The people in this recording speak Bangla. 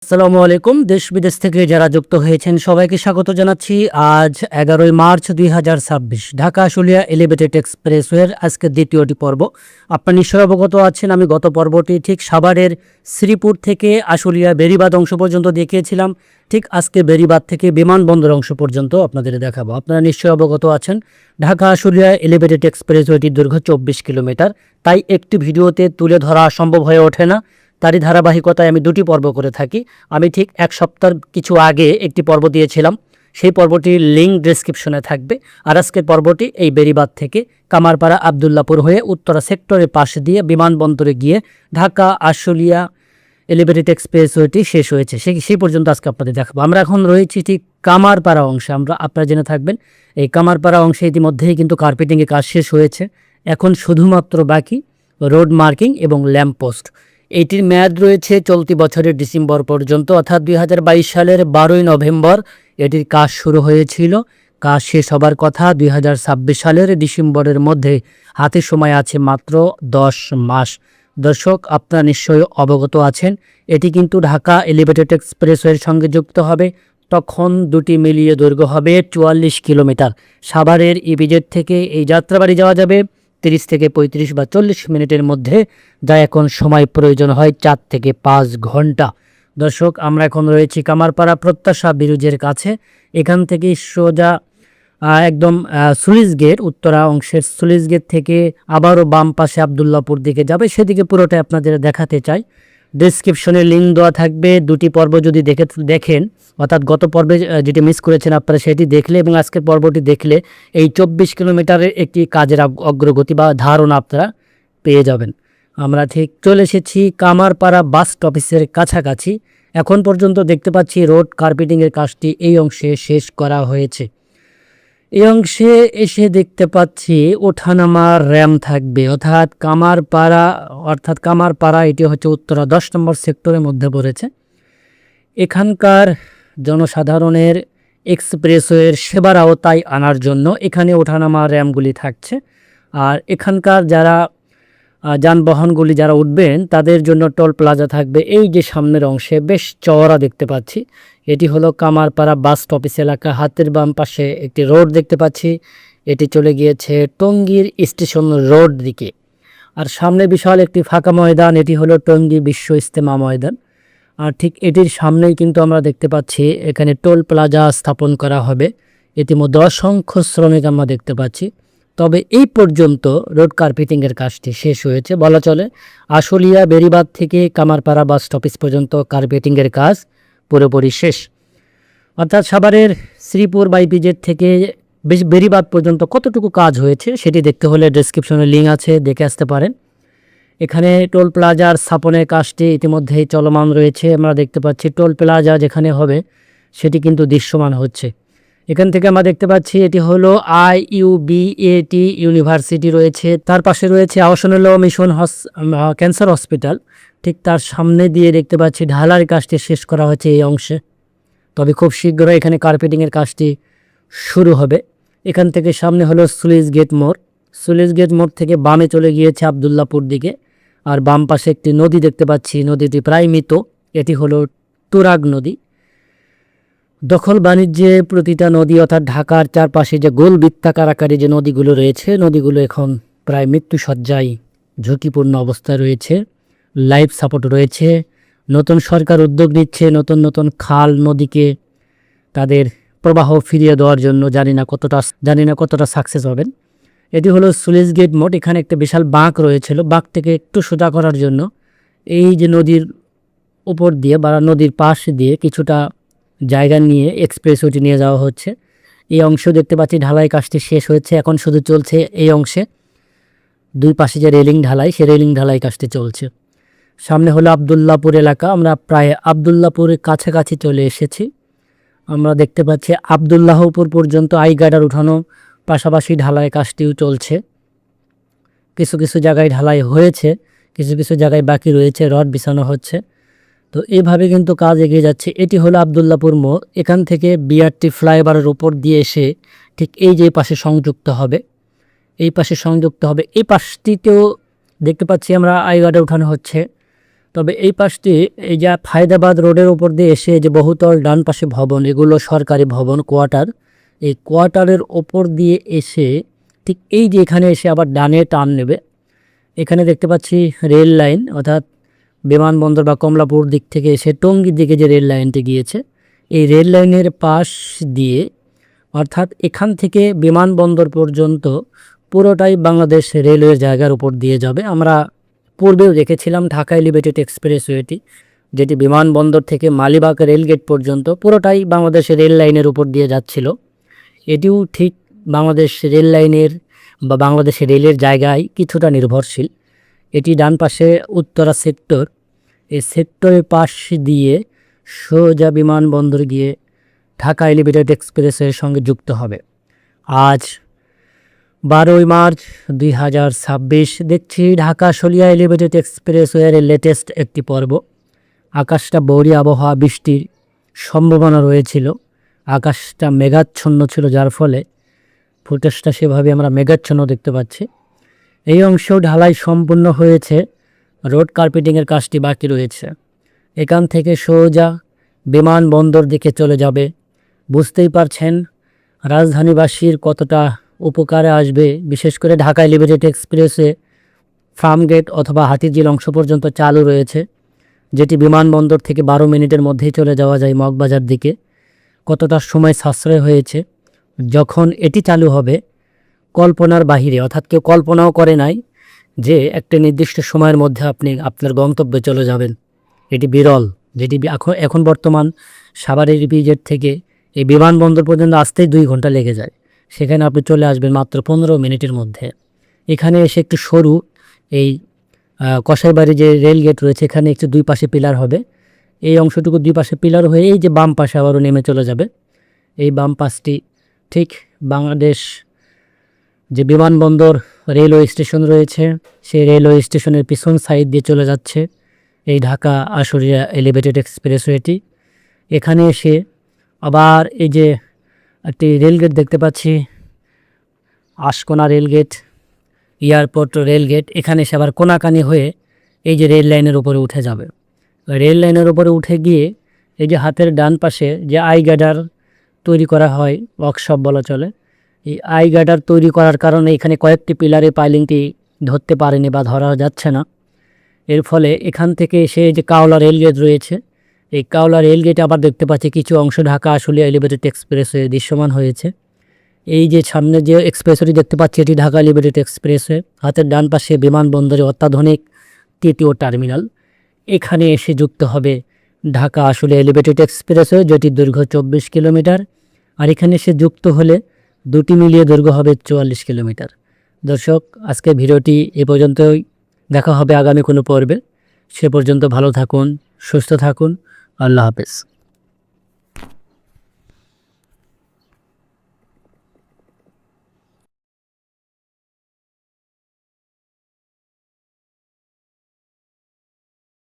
আসসালামু আলাইকুম। দেশ বিদেশ থেকে যারা যুক্ত হয়েছেন সবাইকে স্বাগত জানাচ্ছি। আজ ১১ই মার্চ ২০২৬ ঢাকা আশুলিয়া এলিভেটেড এক্সপ্রেসওয়ের আজকে দ্বিতীয়টি পর্ব। আপনারা নিশ্চয়ই অবগত আছেন, আমি গত পর্বটি ঠিক সাভারের শ্রীপুর থেকে আশুলিয়া বেড়িবাঁধ অংশ পর্যন্ত দেখিয়েছিলাম। ঠিক আজকে বেড়িবাঁধ থেকে বিমানবন্দর অংশ পর্যন্ত আপনাদের দেখাবো। আপনারা নিশ্চয়ই অবগত আছেন ঢাকা আশুলিয়া এলিভেটেড এক্সপ্রেসওয়েটির দৈর্ঘ্য ২৪ কিলোমিটার, তাই একটি ভিডিওতে তুলে ধরা সম্ভব হয়ে ওঠে না। তারই ধারাবাহিকতায় আমি দুটি পর্ব করে থাকি। আমি ঠিক এক সপ্তাহ কিছু আগে একটি পর্ব দিয়েছিলাম, সেই পর্বটির লিঙ্ক ডেসক্রিপশনে থাকবে। আর আজকের পর্বটি এই বেড়িবাঁধ থেকে কামারপাড়া আবদুল্লাপুর হয়ে উত্তরা সেক্টরের পাশে দিয়ে বিমানবন্দরে গিয়ে ঢাকা আশুলিয়া এলিভেটেড এক্সপ্রেসওয়েটি শেষ হয়েছে, সেই পর্যন্ত আজকে আপনাদের দেখাবো। আমরা এখন রয়েছি ঠিক কামারপাড়া অংশে। আপনারা জেনে থাকবেন এই কামারপাড়া অংশে ইতিমধ্যেই কিন্তু কার্পেটিংয়ের কাজ শেষ হয়েছে। এখন শুধুমাত্র বাকি রোড মার্কিং এবং ল্যাম্প পোস্ট। এটির মেয়াদ রয়েছে চলতি বছরের ডিসেম্বর পর্যন্ত, অর্থাৎ ২০২২ সালের ১২ই নভেম্বর এটির কাজ শুরু হয়েছিল। কাজ শেষ হবার কথা ২০২৬ সালের ডিসেম্বরের মধ্যে। হাতে সময় আছে মাত্র ১০ মাস। দর্শক, আপনারা নিশ্চয়ই অবগত আছেন এটি কিন্তু ঢাকা এলিভেটেড এক্সপ্রেসওয়ের সঙ্গে যুক্ত হবে। তখন দুটি মিলিয়ে দৈর্ঘ্য হবে ৪৪ কিলোমিটার। সাভারের ইপিজেড থেকে এই যাত্রাবাড়ি যাওয়া যাবে ৩০ থেকে ৩৫ বা ৪০ মিনিটের মধ্যে, যা এখন সময় প্রয়োজন হয় ৪ থেকে ৫ ঘন্টা। দর্শক, আমরা এখন রয়েছি কামারপাড়া প্রত্যাশা ব্রিজের কাছে। এখান থেকে সোজা একদম সুইচ গেট, উত্তরা অংশের সুইচ গেট থেকে আবারও বাম পাশে আবদুল্লাপুর দিকে যাবে, সেদিকে পুরোটাই আপনাদের দেখাতে চাই। ডেসক্রিপশনে লিঙ্ক দেওয়া থাকবে। দুটি পর্ব যদি দেখেন, অর্থাৎ গত পর্বে যেটি মিস করেছেন আপনারা সেটি দেখলে এবং আজকের পর্বটি দেখলে এই ২৪ কিলোমিটারের একটি কাজের অগ্রগতি বা ধারণা আপনারা পেয়ে যাবেন। আমরা ঠিক চলে এসেছি কামারপাড়া বাস স্টপেজের কাছাকাছি। এখন পর্যন্ত দেখতে পাচ্ছি রোড কার্পেটিংয়ের কাজটি এই অংশে শেষ করা হয়েছে। এই অংশে এসে দেখতে পাচ্ছি ওঠানামার র্যাম থাকবে, অর্থাৎ কামারপাড়া এটি হচ্ছে উত্তরা ১০ নম্বর সেক্টরের মধ্যে পড়েছে। এখানকার জনসাধারণের এক্সপ্রেসওয়ের সেবার আওতায় আনার জন্য এখানে ওঠানামার র্যামগুলি থাকছে। আর এখানকার যারা যানবাহনগুলি যারা উঠবেন তাদের জন্য টোল প্লাজা থাকবে। এই যে সামনের অংশে বেশ চওড়া দেখতে পাচ্ছি, এটি হলো কামারপাড়া বাস স্টপেজ এলাকা। হাতের বাম পাশে একটি রোড দেখতে পাচ্ছি, এটি চলে গিয়েছে টঙ্গীর স্টেশন রোড দিকে। আর সামনে বিশাল একটি ফাঁকা ময়দান, এটি হলো টঙ্গী বিশ্ব ইজতেমা ময়দান। আর ঠিক এটির সামনেই কিন্তু আমরা দেখতে পাচ্ছি এখানে টোল প্লাজা স্থাপন করা হবে। ইতিমধ্যে অসংখ্য শ্রমিক আমরা দেখতে পাচ্ছি। তবে এই পর্যন্ত রোড কার্পেটিংয়ের কাজটি শেষ হয়েছে বলা চলে। আশুলিয়া বেড়িবাঁধ থেকে কামারপাড়া বাস স্টপেজ পর্যন্ত কার্পেটিংয়ের কাজ পুরোপুরি শেষ। অর্থাৎ সাভারের শ্রীপুর বাইপিজেড থেকে বেড়িবাঁধ পর্যন্ত কতটুকু কাজ হয়েছে সেটি দেখতে হলে ডেসক্রিপশনে লিঙ্ক আছে, দেখে আসতে পারেন। এখানে টোল প্লাজার স্থাপনের কাজটি ইতিমধ্যেই চলমান রয়েছে। আমরা দেখতে পাচ্ছি টোল প্লাজা যেখানে হবে সেটি কিন্তু দৃশ্যমান হচ্ছে। এখান থেকে আমরা দেখতে পাচ্ছি এটি হলো IUBAT ইউনিভার্সিটি রয়েছে, তার পাশে রয়েছে আহসানুল্লাহ মিশন ক্যান্সার হসপিটাল। ঠিক তার সামনে দিয়ে দেখতে পাচ্ছি ঢালার কাজটি শেষ করা হচ্ছে এই অংশে। তবে খুব শীঘ্রই এখানে কার্পেটিংয়ের কাজটি শুরু হবে। এখান থেকে সামনে হলো সুইচ গেট মোড়। সুইচ গেট মোড় থেকে বামে চলে গিয়েছে আবদুল্লাপুর দিকে। আর বাম পাশে একটি নদী দেখতে পাচ্ছি, নদীটি প্রায় মৃত। এটি হলো তুরাগ নদী। দখল বাণিজ্যে প্রতিটা নদী, অর্থাৎ ঢাকার চারপাশে যে গোল বৃত্তাকার আকারে যে নদীগুলো রয়েছে, নদীগুলো এখন প্রায় মৃত্যুসজ্জায় ঝুঁকিপূর্ণ অবস্থায় রয়েছে। লাইফ সাপোর্ট রয়েছে। নতুন সরকার উদ্যোগ নিচ্ছে নতুন নতুন খাল নদীকে তাদের প্রবাহ ফিরিয়ে দেওয়ার জন্য। জানি না কতটা সাকসেস হবেন। এটি হলো সুইচ গেট মোড়। এখানে একটা বিশাল বাঁক রয়েছিল, বাঁক থেকে একটু সোজা করার জন্য এই যে নদীর উপর দিয়ে বা নদীর পাশ দিয়ে কিছুটা জায়গা নিয়ে এক্সপ্রেসওয়েটি নিয়ে যাওয়া হচ্ছে। এই অংশ দেখতে পাচ্ছি ঢালাই কাজটি শেষ হয়েছে, এখন শুধু চলছে এই অংশে দুই পাশে যে রেলিং ঢালাই, সে রেলিং ঢালাই কাজটি চলছে। সামনে হলো আবদুল্লাপুর এলাকা। আমরা প্রায় আবদুল্লাপুরের কাছাকাছি চলে এসেছি। আমরা দেখতে পাচ্ছি আবদুল্লাহপুর পর্যন্ত গার্ডার উঠানো, পাশাপাশি ঢালাই কাজটিও চলছে। কিছু কিছু জায়গায় ঢালাই হয়েছে, কিছু কিছু জায়গায় বাকি রয়েছে, রড বিছানো হচ্ছে। তো এইভাবে কিন্তু কাজ এগিয়ে যাচ্ছে। এটি হলো আবদুল্লাপুর মোড়। এখান থেকে BRT ফ্লাইওভারের উপর দিয়ে এসে ঠিক এই যে পাশে সংযুক্ত হবে, এই পাশে সংযুক্ত হবে। এই পাশটিতেও দেখতে পাচ্ছি আমরা গার্ডার উঠানো হচ্ছে। তবে এই পাশটি এই যে ফায়দাবাদ রোডের উপর দিয়ে এসে যে বহুতল ডান পাশে ভবন, এগুলো সরকারি ভবন, কোয়ার্টার। এই কোয়ার্টারের ওপর দিয়ে এসে ঠিক এই যে এখানে এসে আবার ডানে টার্ন নেবে। এখানে দেখতে পাচ্ছি রেল লাইন, অর্থাৎ বিমানবন্দর বা কমলাপুর দিক থেকে এসে টঙ্গীর দিকে যে রেল লাইনটি গিয়েছে, এই রেল লাইনের পাশ দিয়ে, অর্থাৎ এখান থেকে বিমানবন্দর পর্যন্ত পুরোটাই বাংলাদেশ রেলওয়ের জায়গার উপর দিয়ে যাবে। আমরা পূর্বেও দেখেছিলাম ঢাকা এলিভেটেড এক্সপ্রেসওয়েটি, যেটি বিমানবন্দর থেকে মালিবাগ রেলগেট পর্যন্ত পুরোটাই বাংলাদেশ রেল লাইনের উপর দিয়ে যাচ্ছিল। এটিও ঠিক বাংলাদেশ রেল লাইনের বা বাংলাদেশ রেলের জায়গায় কিছুটা নির্ভরশীল। এটি ডান পাশে উত্তরা সেক্টর, এই সেক্টরের পাশ দিয়ে সোজা বিমানবন্দর গিয়ে ঢাকা এলিভেটেড এক্সপ্রেসের সঙ্গে যুক্ত হবে। আজ 12ই মার্চ 2026 দেখছি ঢাকা শোলিয়া এলিভেটেড এক্সপ্রেসওয়ের লেটেস্ট একটি পর্ব। আকাশটা বৌরি আবহাওয়া, বৃষ্টির সম্ভাবনা রয়েছিল, আকাশটা মেঘাচ্ছন্ন ছিল, যার ফলে ফুটেজটা সেভাবে আমরা মেঘাচ্ছন্ন দেখতে পাচ্ছি। এই অংশেও ঢালাই সম্পূর্ণ হয়েছে, রোড কার্পেটিংয়ের কাজটি বাকি রয়েছে। এখান থেকে সোজা বিমানবন্দর দিকে চলে যাবে। বুঝতেই পারছেন রাজধানীবাসীর কতটা উপকারে আসবে, বিশেষ করে ঢাকা এলিভেটেড এক্সপ্রেসে ফার্মগেট অথবা হাতিঝিল অংশ পর্যন্ত চালু রয়েছে, যেটি বিমানবন্দর থেকে 12 মিনিটের মধ্যেই চলে যাওয়া যায় মগবাজার দিকে। কতটা সময় সাশ্রয় হয়েছে। যখন এটি চালু হবে কল্পনার বাহিরে, অর্থাৎ কেউ কল্পনাও করে নাই যে একটা নির্দিষ্ট সময়ের মধ্যে আপনি আপনার গন্তব্যে চলে যাবেন। এটি বিরল, যেটি এখন বর্তমান সাভারের ইপিজেড থেকে এই বিমানবন্দর পর্যন্ত আসতেই 2 ঘন্টা লেগে যায়, সেখানে আপনি চলে আসবেন মাত্র 15 মিনিটের মধ্যে। এখানে এসে একটু সরু এই কসাইবাড়ি যে রেল গেট রয়েছে, এখানে একটু 2 পাশে পিলার হবে। এই অংশটুকু 2 পাশে পিলার হয়ে এই যে বাম পাশে আবারও নেমে চলে যাবে। এই বাম পাশটি ঠিক বাংলাদেশ যে বিমানবন্দর রেলওয়ে স্টেশন রয়েছে, সেই রেলওয়ে স্টেশনের পিছন সাইড দিয়ে চলে যাচ্ছে এই ঢাকা আশুলিয়া এলিভেটেড এক্সপ্রেসওয়েটি। এখানে এসে আবার এই যে একটি রেলগেট দেখতে পাচ্ছি, আশকোনা রেলগেট, এয়ারপোর্ট রেলগেট, এখানে এসে আবার কোনাকানি হয়ে এই যে রেল লাইনের উপরে উঠে যাবে। রেল লাইনের উপরে উঠে গিয়ে এই যে হাতের ডান পাশে যে আই গার্ডার তৈরি করা হয়, ওয়ার্কশপ বলা চলে, এই আই গার্ডার তৈরি করার কারণে এখানে কয়েকটি পিলারে পাইলিংটি ধরতে পারেনি বা ধরা যাচ্ছে না। এর ফলে এখান থেকে এসে যে কাওলা রেলগেট রয়েছে, এই কাওলা রেলগেটে আবার দেখতে পাচ্ছি কিছু অংশ ঢাকা আশুলিয়া এলিভেটেড এক্সপ্রেসওয়ে দৃশ্যমান হয়েছে। এই যে সামনে যে এক্সপ্রেসওয়েটি দেখতে পাচ্ছি, এটি ঢাকা এলিভেটেড এক্সপ্রেসওয়ে। হাতের ডান পাশে বিমানবন্দরে অত্যাধুনিক 3য় টার্মিনাল। এখানে এসে যুক্ত হবে ঢাকা আশুলিয়া এলিভেটেড এক্সপ্রেসওয়ে, যেটি দৈর্ঘ্য 24 কিলোমিটার। আর এখানে এসে যুক্ত হলে দুটি মিলিয়ে দৈর্ঘ্য হবে 44 কিলোমিটার। দর্শক, আজকে ভিডিওটি এ পর্যন্তই, দেখা হবে আগামী কোনো পর্বে। সে পর্যন্ত ভালো থাকুন, সুস্থ থাকুন, আল্লাহ হাফেজ।